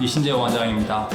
이신재 원장입니다.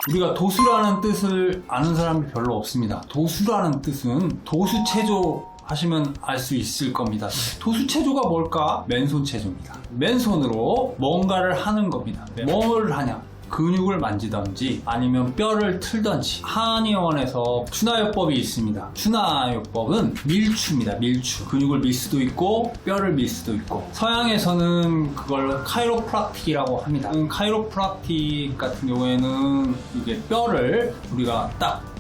우리가 도수라는 뜻을 아는 사람이 별로 없습니다. 도수라는 뜻은 도수체조 하시면 알 수 있을 겁니다. 도수체조가 뭘까? 맨손체조입니다. 맨손으로 뭔가를 하는 겁니다. 뭘 하냐? 근육을 만지던지 아니면 뼈를 틀던지. 한의원에서 추나요법이 있습니다. 추나요법은 밀추입니다. 밀추. 근육을 밀 수도 있고 뼈를 밀 수도 있고, 서양에서는 그걸 카이로프락틱이라고 합니다. 카이로프락틱 같은 경우에는 이게 뼈를 우리가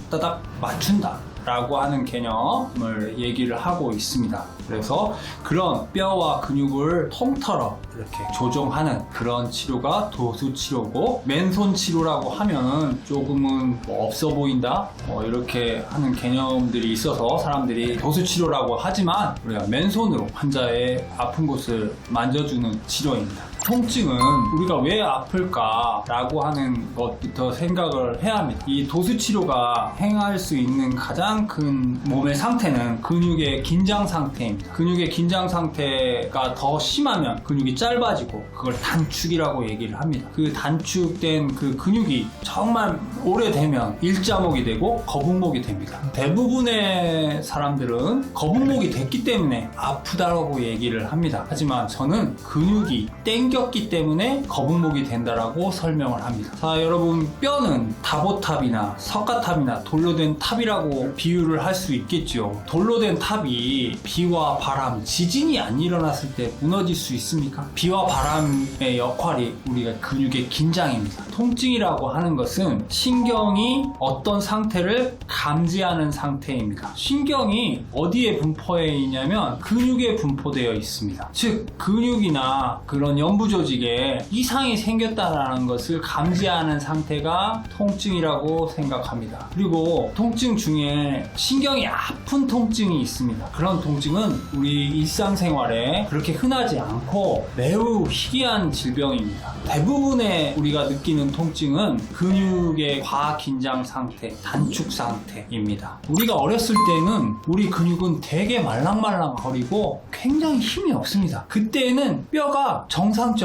따닥 맞춘다 라고 하는 개념을 얘기를 하고 있습니다. 그래서 그런 뼈와 근육을 통틀어 이렇게 조정하는 그런 치료가 도수치료고, 맨손 치료라고 하면은 조금은 없어 보인다 이렇게 하는 개념들이 있어서 사람들이 도수치료라고 하지만, 우리가 맨손으로 환자의 아픈 곳을 만져주는 치료입니다. 통증은 우리가 왜 아플까 라고 하는 것부터 생각을 해야 합니다. 이 도수치료가 행할 수 있는 가장 큰 몸의 상태는 근육의 긴장 상태입니다. 근육의 긴장 상태가 더 심하면 근육이 짧아지고 그걸 단축이라고 얘기를 합니다. 그 단축된 그 근육이 정말 오래되면 일자목이 되고 거북목이 됩니다. 대부분의 사람들은 거북목이 됐기 때문에 아프다라고 얘기를 합니다. 하지만 저는 근육이 기 때문에 거북목이 된다라고 설명을 합니다. 자, 여러분, 뼈는 다보탑이나 석가탑이나 돌로 된 탑이라고 비유를 할 수 있겠죠. 돌로 된 탑이 비와 바람, 지진이 안 일어났을 때 무너질 수 있습니까? 비와 바람의 역할이 우리가 근육의 긴장입니다. 통증이라고 하는 것은 신경이 어떤 상태를 감지하는 상태입니다. 신경이 어디에 분포해 있냐면 근육에 분포되어 있습니다. 즉, 근육이나 그런 연부 조직에 이상이 생겼다라는 것을 감지하는 상태가 통증이라고 생각합니다. 그리고 통증 중에 신경이 아픈 통증이 있습니다. 그런 통증은 우리 일상생활에 그렇게 흔하지 않고 매우 희귀한 질병입니다. 대부분의 우리가 느끼는 통증은 근육의 과긴장 상태, 단축 상태입니다. 우리가 어렸을 때는 우리 근육은 되게 말랑말랑거리고 굉장히 힘이 없습니다. 그때는 뼈가 정상적입니다.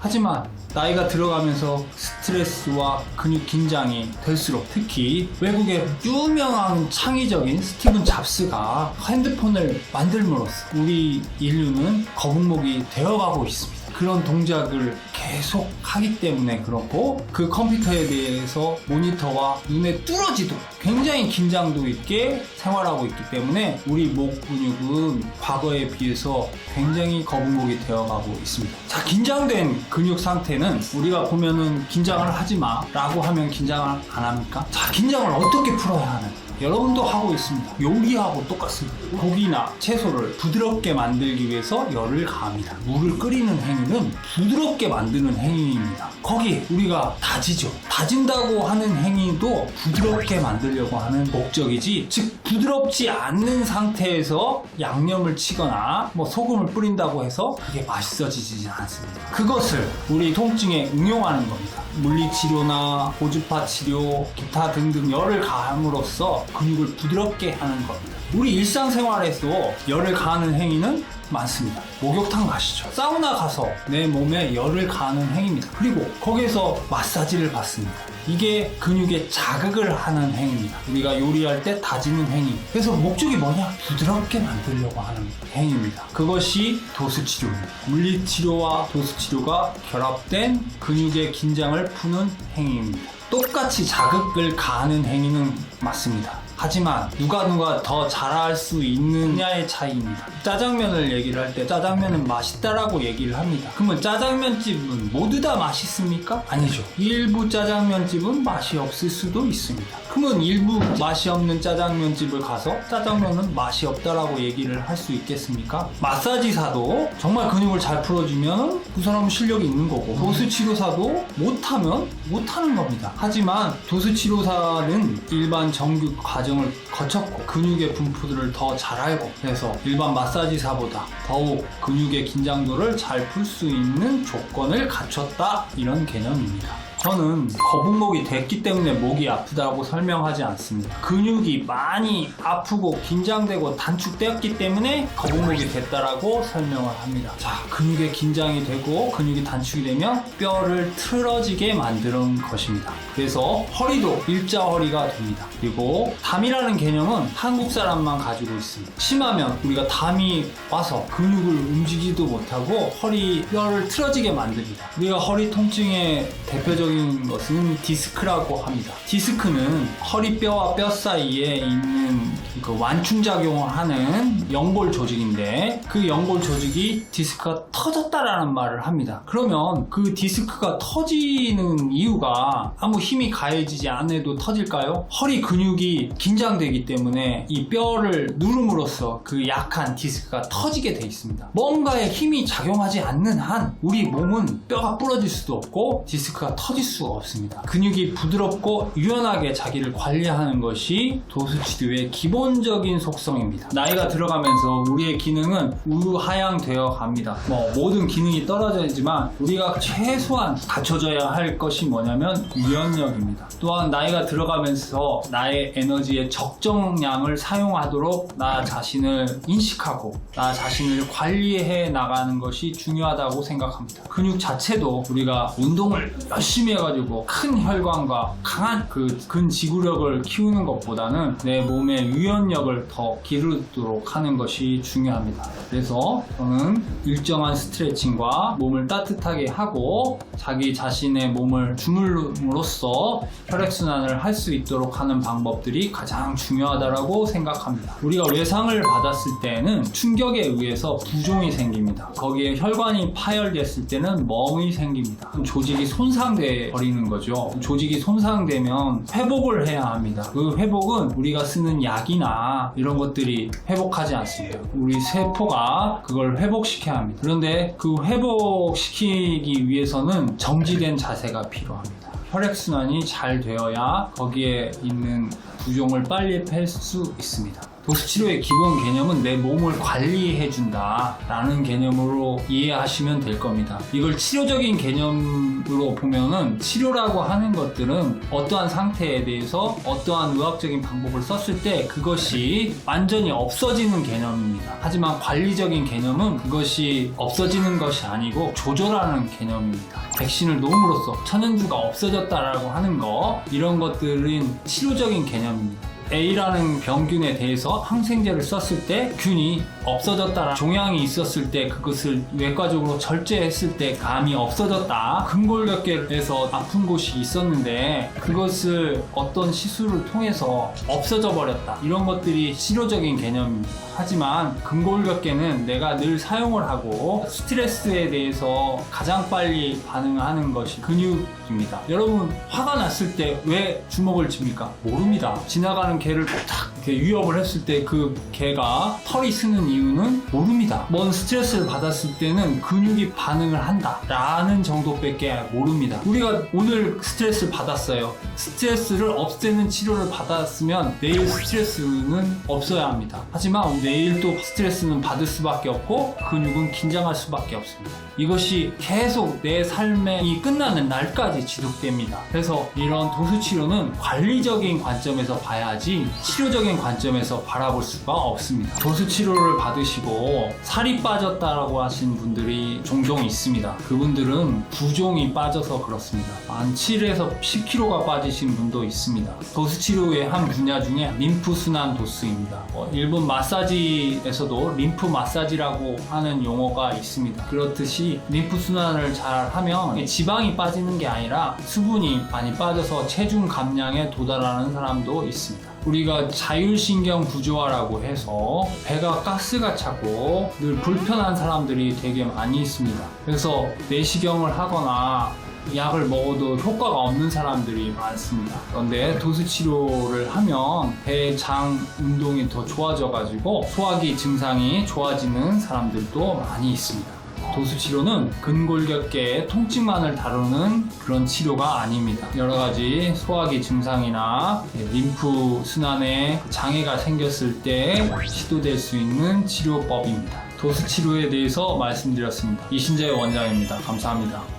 하지만 나이가 들어가면서 스트레스와 근육 긴장이 될수록, 특히 외국의 유명한 창의적인 스티븐 잡스가 핸드폰을 만들므로써 우리 인류는 거북목이 되어가고 있습니다. 그런 동작을 계속 하기 때문에 그렇고, 그 컴퓨터에 대해서 모니터와 눈에 뚫어지도록 굉장히 긴장도 있게 생활하고 있기 때문에 우리 목 근육은 과거에 비해서 굉장히 거북목이 되어가고 있습니다. 자, 긴장된 근육 상태는 우리가 보면은 긴장을 하지 마 라고 하면 긴장을 안 합니까? 자, 긴장을 어떻게 풀어야 하는가? 여러분도 하고 있습니다. 요리하고 똑같습니다. 고기나 채소를 부드럽게 만들기 위해서 열을 가합니다. 물을 끓이는 행위는 부드럽게 만드는 행위입니다. 거기 우리가 다지죠. 다진다고 하는 행위도 부드럽게 만들려고 하는 목적이지, 즉 부드럽지 않는 상태에서 양념을 치거나 소금을 뿌린다고 해서 그게 맛있어지지 않습니다. 그것을 우리 통증에 응용하는 겁니다. 물리치료나 고주파 치료, 기타 등등 열을 가함으로써 근육을 부드럽게 하는 겁니다. 우리 일상생활에서 열을 가하는 행위는 많습니다. 목욕탕 가시죠. 사우나 가서 내 몸에 열을 가하는 행위입니다. 그리고 거기에서 마사지를 받습니다. 이게 근육에 자극을 하는 행위입니다. 우리가 요리할 때 다지는 행위. 그래서 목적이 뭐냐? 부드럽게 만들려고 하는 행위입니다. 그것이 도수치료입니다. 물리치료와 도수치료가 결합된 근육의 긴장을 푸는 행위입니다. 똑같이 자극을 가하는 행위는 맞습니다. 하지만 누가 더 잘할 수 있는 분야의 차이입니다. 짜장면을 얘기를 할 때 짜장면은 맛있다라고 얘기를 합니다. 그러면 짜장면집은 모두 다 맛있습니까? 아니죠. 일부 짜장면집은 맛이 없을 수도 있습니다. 그러면 일부 맛이 없는 짜장면집을 가서 짜장면은 맛이 없다라고 얘기를 할 수 있겠습니까? 마사지사도 정말 근육을 잘 풀어주면 그 사람은 실력이 있는 거고, 도수치료사도 못하면 못하는 겁니다. 하지만 도수치료사는 일반 정규 과정을 거쳤고 근육의 분포들을 더 잘 알고, 그래서 일반 마사지사보다 더욱 근육의 긴장도를 잘 풀 수 있는 조건을 갖췄다, 이런 개념입니다. 저는 거북목이 됐기 때문에 목이 아프다고 설명하지 않습니다. 근육이 많이 아프고 긴장되고 단축되었기 때문에 거북목이 됐다라고 설명을 합니다. 자, 근육에 긴장이 되고 근육이 단축이 되면 뼈를 틀어지게 만드는 것입니다. 그래서 허리도 일자 허리가 됩니다. 그리고 담이라는 개념은 한국 사람만 가지고 있습니다. 심하면 우리가 담이 와서 근육을 움직이지도 못하고 허리 뼈를 틀어지게 만듭니다. 우리가 허리 통증의 대표적인 것은 디스크라고 합니다. 디스크는 허리뼈와 뼈 사이에 있는 그 완충작용을 하는 연골 조직인데, 그 연골 조직이 디스크가 터졌다라는 말을 합니다. 그러면 그 디스크가 터지는 이유가 아무 힘이 가해지지 않아도 터질까요? 허리 근육이 긴장되기 때문에 이 뼈를 누름으로써 그 약한 디스크가 터지게 돼 있습니다. 뭔가에 힘이 작용하지 않는 한 우리 몸은 뼈가 부러질 수도 없고 디스크가 터질 수가 없습니다. 근육이 부드럽고 유연하게 자기를 관리하는 것이 도수치료의 기본적인 속성입니다. 나이가 들어가면서 우리의 기능은 우하향되어 갑니다. 모든 기능이 떨어지지만 우리가 최소한 갖춰져야 할 것이 뭐냐면 유연력입니다. 또한 나이가 들어가면서 나의 에너지의 적정량을 사용하도록 나 자신을 인식하고 나 자신을 관리해 나가는 것이 중요하다고 생각합니다. 근육 자체도 우리가 운동을 열심히 해가지고 큰 혈관과 강한 그 근지구력을 키우는 것보다는 내 몸의 유연력을 더 기르도록 하는 것이 중요합니다. 그래서 저는 일정한 스트레칭과 몸을 따뜻하게 하고 자기 자신의 몸을 주물름으로써 혈액순환을 할 수 있도록 하는 방법들이 가장 중요하다고 생각합니다. 우리가 외상을 받았을 때는 충격에 의해서 부종이 생깁니다. 거기에 혈관이 파열됐을 때는 멍이 생깁니다. 조직이 손상돼 버리는 거죠. 조직이 손상되면 회복을 해야 합니다. 그 회복은 우리가 쓰는 약이나 이런 것들이 회복하지 않습니다. 우리 세포가 그걸 회복시켜야 합니다. 그런데 그 회복시키기 위해서는 정지된 자세가 필요합니다. 혈액순환이 잘 되어야 거기에 있는 부종을 빨리 뺄 수 있습니다. 도수치료의 기본 개념은 내 몸을 관리해준다 라는 개념으로 이해하시면 될 겁니다. 이걸 치료적인 개념으로 보면은 치료라고 하는 것들은 어떠한 상태에 대해서 어떠한 의학적인 방법을 썼을 때 그것이 완전히 없어지는 개념입니다. 하지만 관리적인 개념은 그것이 없어지는 것이 아니고 조절하는 개념입니다. 백신을 놓음으로써 천연두가 없어졌다라고 하는 거, 이런 것들은 치료적인 개념입니다. A라는 병균에 대해서 항생제를 썼을 때 균이 없어졌다, 종양이 있었을 때 그것을 외과적으로 절제했을 때 감이 없어졌다, 근골격계에서 아픈 곳이 있었는데 그것을 어떤 시술을 통해서 없어져 버렸다, 이런 것들이 치료적인 개념입니다. 하지만 근골격계는 내가 늘 사용을 하고 스트레스에 대해서 가장 빨리 반응하는 것이 근육입니다. 여러분, 화가 났을 때 왜 주먹을 칩니까? 모릅니다. 지나가는 개를 딱 이렇게 위협을 했을 때 그 개가 털이 쓰는 이유는 모릅니다. 뭔 스트레스를 받았을 때는 근육이 반응을 한다 라는 정도밖에 모릅니다. 우리가 오늘 스트레스를 받았어요. 스트레스를 없애는 치료를 받았으면 내일 스트레스는 없어야 합니다. 하지만 내일 또 스트레스는 받을 수밖에 없고 근육은 긴장할 수밖에 없습니다. 이것이 계속 내 삶이 끝나는 날까지 지속됩니다. 그래서 이런 도수치료는 관리적인 관점에서 봐야지 치료적인 관점에서 바라볼 수가 없습니다. 도수치료를 받으시고 살이 빠졌다라고 하신 분들이 종종 있습니다. 그분들은 부종이 빠져서 그렇습니다. 한 7에서 10kg가 빠지신 분도 있습니다. 도수치료의 한 분야 중에 림프순환 도수입니다. 일본 마사지에서도 림프 마사지라고 하는 용어가 있습니다. 그렇듯이 림프순환을 잘 하면 지방이 빠지는 게 아니라 수분이 많이 빠져서 체중 감량에 도달하는 사람도 있습니다. 우리가 자율신경 부조화라고 해서 배가 가스가 차고 늘 불편한 사람들이 되게 많이 있습니다. 그래서 내시경을 하거나 약을 먹어도 효과가 없는 사람들이 많습니다. 그런데 도수치료를 하면 배-장 운동이 더 좋아져가지고 소화기 증상이 좋아지는 사람들도 많이 있습니다. 도수치료는 근골격계의 통증만을 다루는 그런 치료가 아닙니다. 여러가지 소화기 증상이나 림프 순환에 장애가 생겼을 때 시도될 수 있는 치료법입니다. 도수치료에 대해서 말씀드렸습니다. 이신재 원장입니다. 감사합니다.